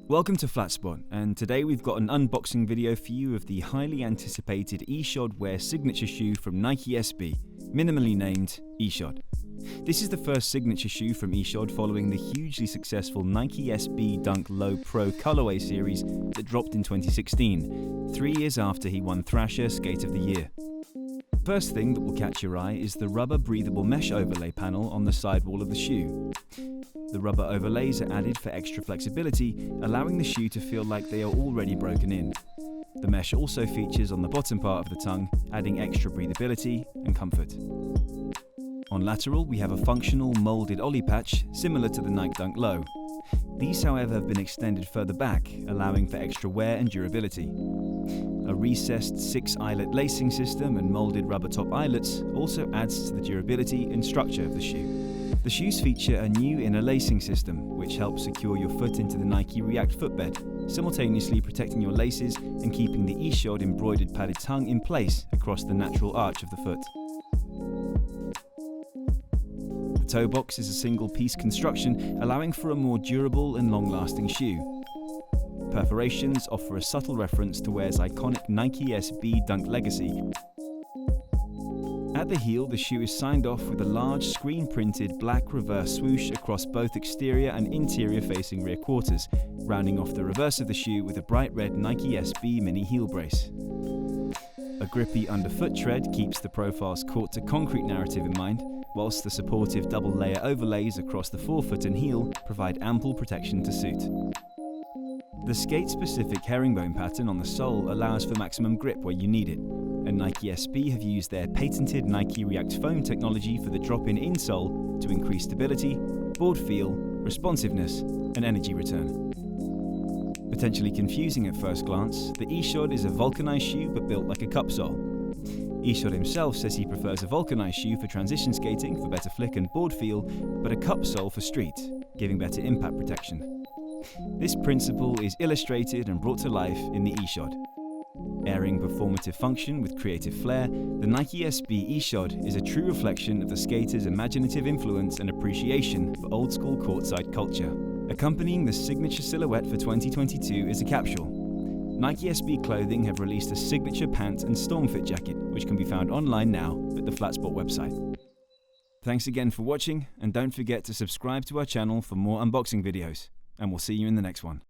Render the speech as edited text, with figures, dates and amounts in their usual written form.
Welcome to Flatspot, and today we've got an unboxing video for you of the highly anticipated Ishod Wair signature shoe from Nike SB, minimally named Ishod. This is the first signature shoe from Ishod following the hugely successful Nike SB Dunk Low Pro colorway series that dropped in 2016, 3 years after he won Thrasher Skate of the Year. First thing that will catch your eye is the rubber breathable mesh overlay panel on the sidewall of the shoe. The rubber overlays are added for extra flexibility, allowing the shoe to feel like they are already broken in. The mesh also features on the bottom part of the tongue, adding extra breathability and comfort. On lateral, we have a functional molded ollie patch similar to the Nike Dunk Low. These, however, have been extended further back, allowing for extra wear and durability. A recessed 6-eyelet lacing system and molded rubber top eyelets also adds to the durability and structure of the shoe. The shoes feature a new inner lacing system, which helps secure your foot into the Nike React footbed, simultaneously protecting your laces and keeping the Ishod embroidered padded tongue in place across the natural arch of the foot. The toe box is a single-piece construction, allowing for a more durable and long-lasting shoe. Perforations offer a subtle reference to Wair's iconic Nike SB Dunk legacy. At the heel, the shoe is signed off with a large screen-printed black reverse swoosh across both exterior and interior-facing rear quarters, rounding off the reverse of the shoe with a bright red Nike SB mini heel brace. A grippy underfoot tread keeps the profile's court-to-concrete narrative in mind, whilst the supportive double-layer overlays across the forefoot and heel provide ample protection to suit. The skate-specific herringbone pattern on the sole allows for maximum grip where you need it, and Nike SB have used their patented Nike React foam technology for the drop-in insole to increase stability, board feel, responsiveness, and energy return. Potentially confusing at first glance, the Ishod is a vulcanized shoe but built like a cupsole. Ishod himself says he prefers a vulcanized shoe for transition skating for better flick and board feel, but a cupsole for street, giving better impact protection. This principle is illustrated and brought to life in the Ishod. Airing performative function with creative flair, the Nike SB Ishod is a true reflection of the skater's imaginative influence and appreciation for old-school courtside culture. Accompanying the signature silhouette for 2022 is a capsule. Nike SB Clothing have released a signature pant and storm fit jacket, which can be found online now at the Flatspot website. Thanks again for watching, and don't forget to subscribe to our channel for more unboxing videos, and we'll see you in the next one.